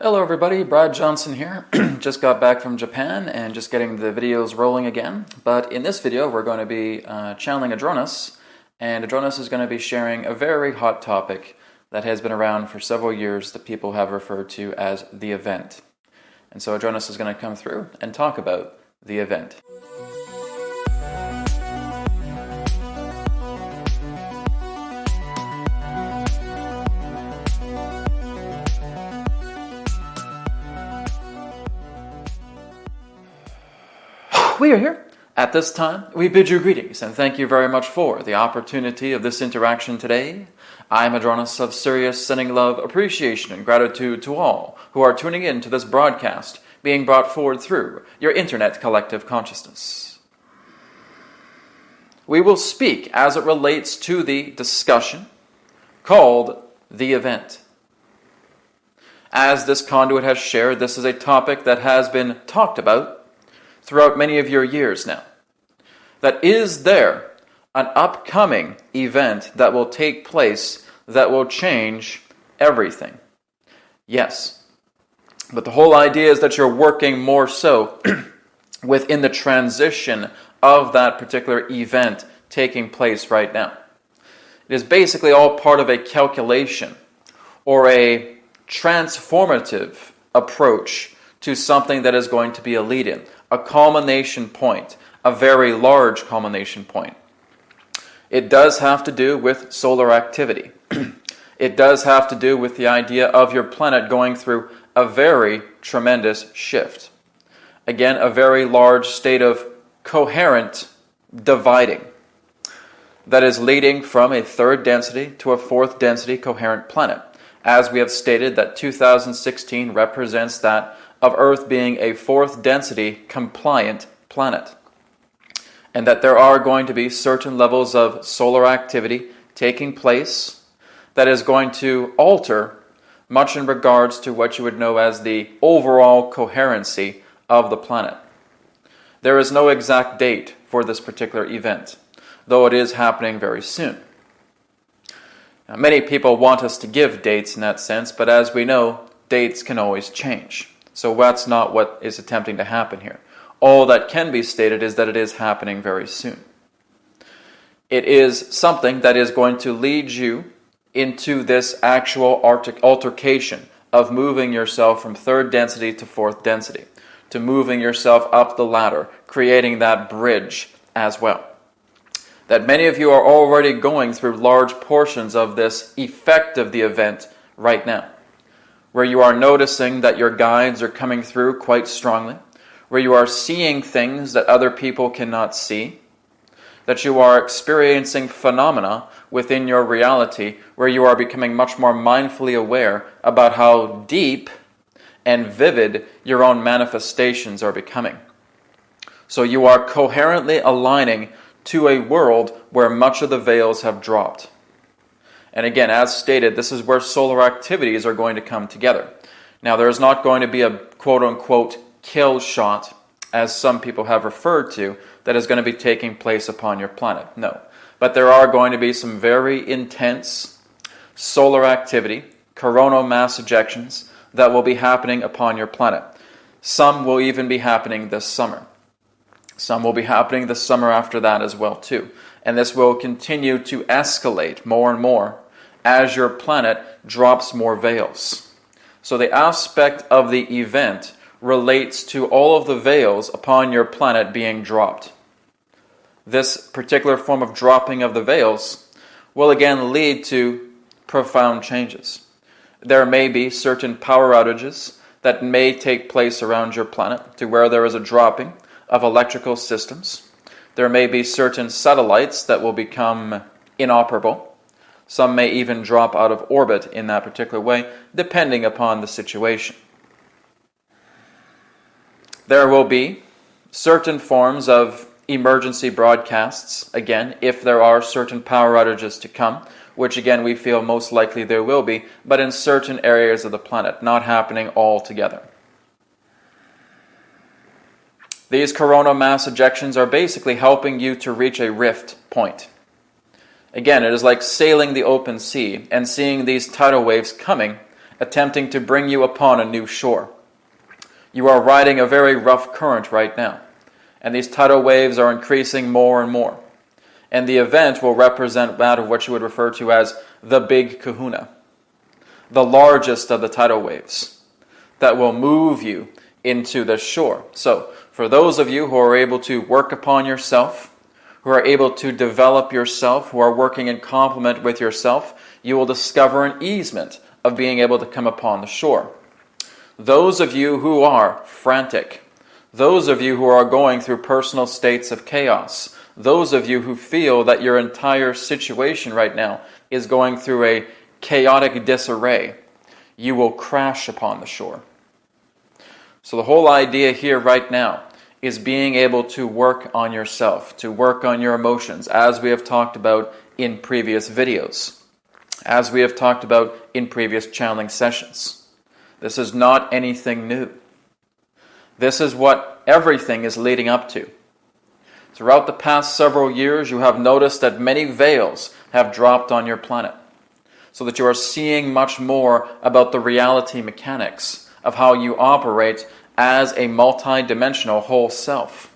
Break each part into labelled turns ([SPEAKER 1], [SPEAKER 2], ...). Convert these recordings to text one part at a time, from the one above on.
[SPEAKER 1] Hello everybody, Brad Johnson here. Just got back from Japan and just getting the videos rolling again. But in this video we're going to be channeling Adronys, and Adronys is going to be sharing a very hot topic that has been around for several years that people have referred to as the event. And so Adronys is going to come through and talk about the event. We are here. At this time, we bid you greetings and thank you very much for the opportunity of this interaction today. I'm Adronys of Sirius, sending love, appreciation, and gratitude to all who are tuning in to this broadcast being brought forward through your internet collective consciousness. We will speak as it relates to the discussion called the event. As this conduit has shared, this is a topic that has been talked about throughout many of your years now. That is there an upcoming event that will take place that will change everything? Yes. But the whole idea is that you're working more so within the transition of that particular event taking place right now. It is basically all part of a calculation or a transformative approach to something that is going to be a lead-in. A culmination point, a very large culmination point. It does have to do with solar activity. It does have to do with the idea of your planet going through a very tremendous shift. Again, a very large state of coherent dividing that is leading from a third density to a fourth density coherent planet. As we have stated, that 2016 represents that of Earth being a fourth density compliant planet. And that there are going to be certain levels of solar activity taking place that is going to alter much in regards to what you would know as the overall coherency of the planet. There is no exact date for this particular event, though it is happening very soon. Now, many people want us to give dates in that sense, but as we know, dates can always change. So that's not what is attempting to happen here. All that can be stated is that it is happening very soon. It is something that is going to lead you into this actual altercation of moving yourself from third density to fourth density, to moving yourself up the ladder, creating that bridge as well. That many of you are already going through large portions of this effect of the event right now, where you are noticing that your guides are coming through quite strongly, where you are seeing things that other people cannot see, that you are experiencing phenomena within your reality, where you are becoming much more mindfully aware about how deep and vivid your own manifestations are becoming. So you are coherently aligning to a world where much of the veils have dropped. And again, as stated, this is where solar activities are going to come together. Now, there is not going to be a quote-unquote kill shot, as some people have referred to, that is going to be taking place upon your planet. No. But there are going to be some very intense solar activity, coronal mass ejections, that will be happening upon your planet. Some will even be happening this summer. Some will be happening the summer after that as well, too. And this will continue to escalate more and more as your planet drops more veils. So the aspect of the event relates to all of the veils upon your planet being dropped. This particular form of dropping of the veils will again lead to profound changes. There may be certain power outages that may take place around your planet to where there is a dropping of electrical systems. There may be certain satellites that will become inoperable. Some may even drop out of orbit in that particular way, depending upon the situation. There will be certain forms of emergency broadcasts, again, if there are certain power outages to come, which again we feel most likely there will be, but in certain areas of the planet, not happening all together. These coronal mass ejections are basically helping you to reach a rift point. Again, it is like sailing the open sea and seeing these tidal waves coming attempting to bring you upon a new shore. You are riding a very rough current right now, and these tidal waves are increasing more and more. And the event will represent that of what you would refer to as the big kahuna, the largest of the tidal waves that will move you into the shore. So, for those of you who are able to work upon yourself, who are able to develop yourself, who are working in complement with yourself, you will discover an easement of being able to come upon the shore. Those of you who are frantic, those of you who are going through personal states of chaos, those of you who feel that your entire situation right now is going through a chaotic disarray, you will crash upon the shore. So the whole idea here right now is being able to work on yourself, to work on your emotions, as we have talked about in previous videos, as we have talked about in previous channeling sessions. This is not anything new. This is what everything is leading up to. Throughout the past several years, you have noticed that many veils have dropped on your planet, so that you are seeing much more about the reality mechanics of how you operate as a multi-dimensional whole self.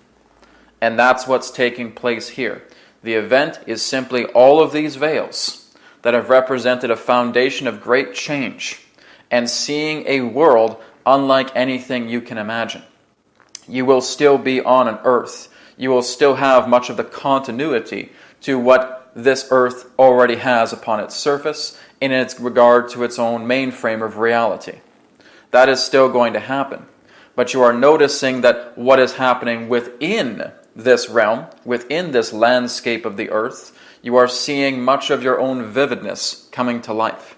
[SPEAKER 1] And that's what's taking place here. The event is simply all of these veils that have represented a foundation of great change and seeing a world unlike anything you can imagine. You will still be on an earth. You will still have much of the continuity to what this earth already has upon its surface in its regard to its own mainframe of reality. That is still going to happen. But you are noticing that what is happening within this realm, within this landscape of the earth, you are seeing much of your own vividness coming to life.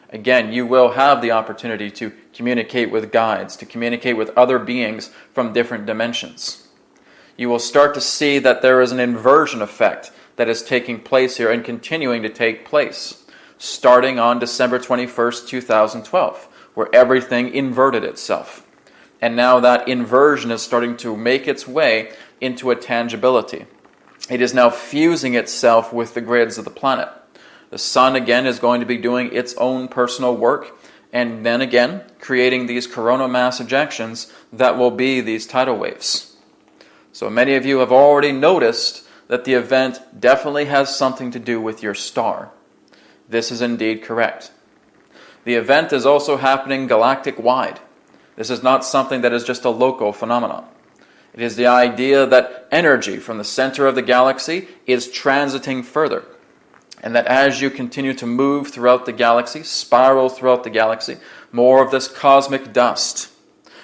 [SPEAKER 1] Again, you will have the opportunity to communicate with guides, to communicate with other beings from different dimensions. You will start to see that there is an inversion effect that is taking place here and continuing to take place, starting on December 21st, 2012, where everything inverted itself. And now that inversion is starting to make its way into a tangibility. It is now fusing itself with the grids of the planet. The sun again is going to be doing its own personal work, and then again creating these coronal mass ejections that will be these tidal waves. So many of you have already noticed that the event definitely has something to do with your star. This is indeed correct. The event is also happening galactic-wide. This is not something that is just a local phenomenon. It is the idea that energy from the center of the galaxy is transiting further, and that as you continue to move throughout the galaxy, spiral throughout the galaxy, more of this cosmic dust,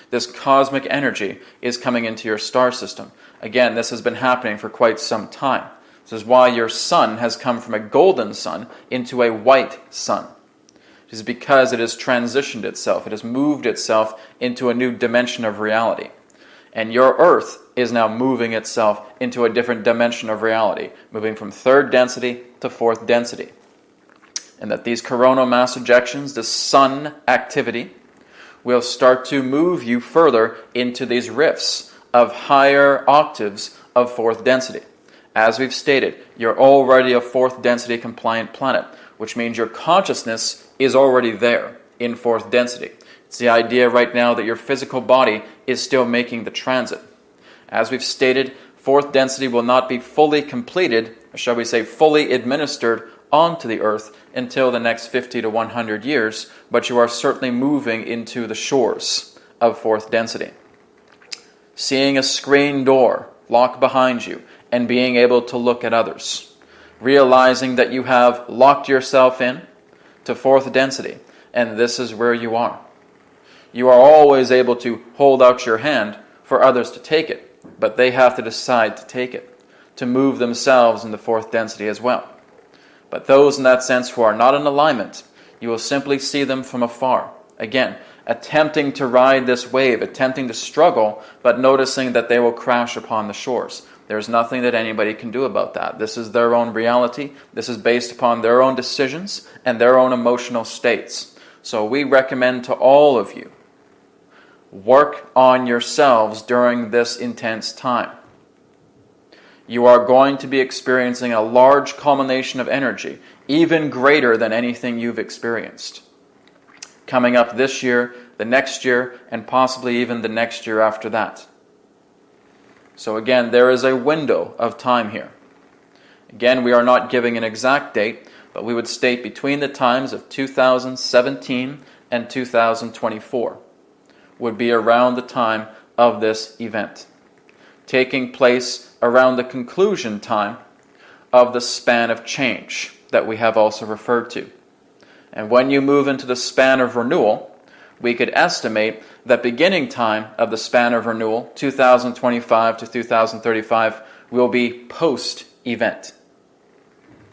[SPEAKER 1] this cosmic energy is coming into your star system. Again, this has been happening for quite some time. This is why your sun has come from a golden sun into a white sun. It is because it has transitioned itself. It has moved itself into a new dimension of reality. And your Earth is now moving itself into a different dimension of reality, moving from third density to fourth density. And that these coronal mass ejections, the sun activity, will start to move you further into these rifts of higher octaves of fourth density. As we've stated, you're already a fourth density compliant planet, which means your consciousness is already there in fourth density. It's the idea right now that your physical body is still making the transit. As we've stated, fourth density will not be fully completed, or shall we say fully administered onto the earth until the next 50 to 100 years, but you are certainly moving into the shores of fourth density. Seeing a screen door lock behind you and being able to look at others. Realizing that you have locked yourself in to fourth density, and this is where you are. You are always able to hold out your hand for others to take it, but they have to decide to take it, to move themselves into fourth density as well. But those in that sense who are not in alignment, you will simply see them from afar. Again, attempting to ride this wave, attempting to struggle, but noticing that they will crash upon the shores. There's nothing that anybody can do about that. This is their own reality. This is based upon their own decisions and their own emotional states. So we recommend to all of you, work on yourselves during this intense time. You are going to be experiencing a large culmination of energy, even greater than anything you've experienced. coming up this year, the next year, and possibly even the next year after that. So again, there is a window of time here. Again, we are not giving an exact date, but we would state between the times of 2017 and 2024 would be around the time of this event, taking place around the conclusion time of the span of change that we have also referred to. And when you move into the span of renewal, we could estimate that beginning time of the span of renewal, 2025 to 2035, will be post-event.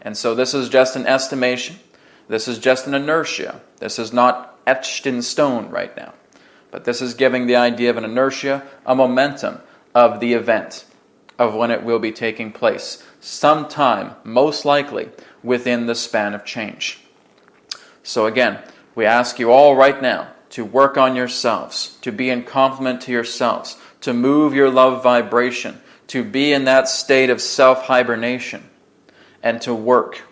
[SPEAKER 1] And so this is just an estimation. This is just an inertia. This is not etched in stone right now. But this is giving the idea of an inertia, a momentum of the event, of when it will be taking place, sometime, most likely, within the span of change. So again, we ask you all right now to work on yourselves, to be in complement to yourselves, to move your love vibration, to be in that state of self-hibernation, and to work,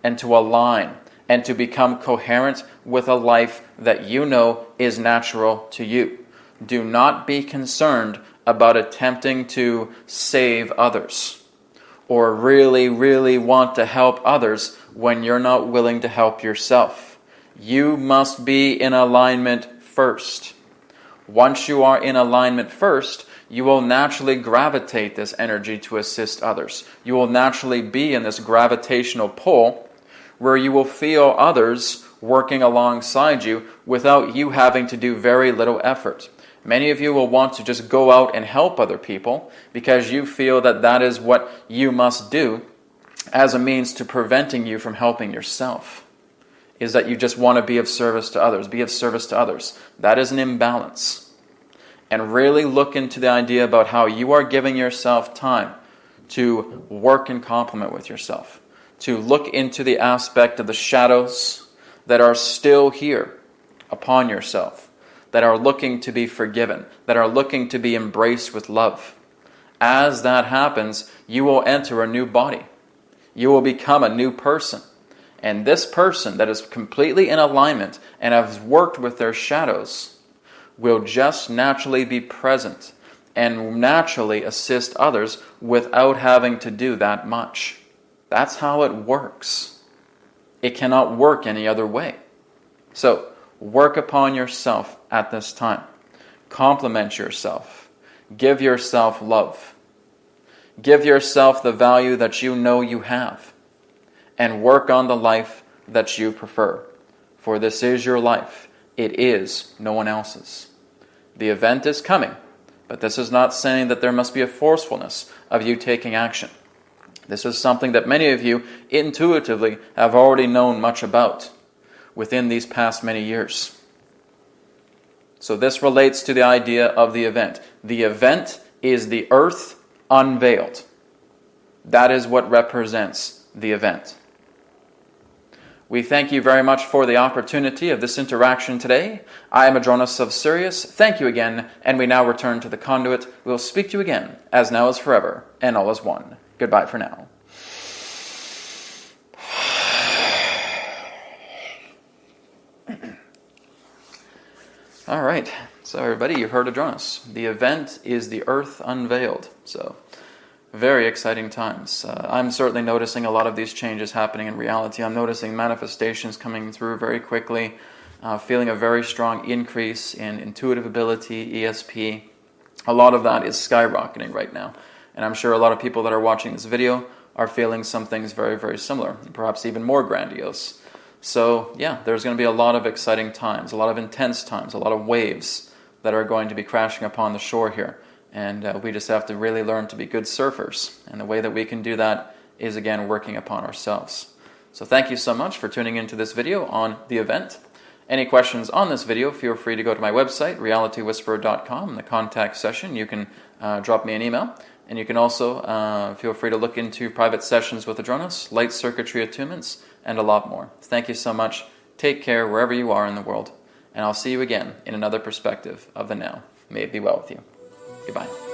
[SPEAKER 1] and to align, and to become coherent with a life that you know is natural to you. Do not be concerned about attempting to save others, or really, really want to help others when you're not willing to help yourself. You must be in alignment first. Once you are in alignment first, you will naturally gravitate this energy to assist others. You will naturally be in this gravitational pull where you will feel others working alongside you without you having to do very little effort. Many of you will want to just go out and help other people because you feel that that is what you must do as a means to preventing you from helping yourself. Is that you just want to be of service to others, be of service to others. That is an imbalance. And really look into the idea about how you are giving yourself time to work in complement with yourself, to look into the aspect of the shadows that are still here upon yourself, that are looking to be forgiven, that are looking to be embraced with love. As that happens, you will enter a new body. You will become a new person. And this person that is completely in alignment and has worked with their shadows will just naturally be present and naturally assist others without having to do that much. That's how it works. It cannot work any other way. So, work upon yourself at this time. Compliment yourself. Give yourself love. Give yourself the value that you know you have. And work on the life that you prefer. For this is your life. It is no one else's. The event is coming, but this is not saying that there must be a forcefulness of you taking action. This is something that many of you intuitively have already known much about within these past many years. So this relates to the idea of the event. The event is the earth unveiled. That is what represents the event. We thank you very much for the opportunity of this interaction today. I am Adronis of Sirius. Thank you again, and we now return to the conduit. We'll speak to you again, as now is forever, and all is one. Goodbye for now. All right, so everybody, you heard Adronis. The event is the earth unveiled. So, very exciting times. I'm certainly noticing a lot of these changes happening in reality. I'm noticing manifestations coming through very quickly, feeling a very strong increase in intuitive ability, ESP. A lot of that is skyrocketing right now. And I'm sure a lot of people that are watching this video are feeling some things very, very similar, and perhaps even more grandiose. So, yeah, there's going to be a lot of exciting times, a lot of intense times, a lot of waves that are going to be crashing upon the shore here. And we just have to really learn to be good surfers. And the way that we can do that is, again, working upon ourselves. So thank you so much for tuning into this video on the event. Any questions on this video, feel free to go to my website, realitywhisperer.com. In the contact session, you can drop me an email. And you can also feel free to look into private sessions with Adronis, light circuitry attunements, and a lot more. Thank you so much. Take care wherever you are in the world. And I'll see you again in another perspective of the now. May it be well with you. Goodbye.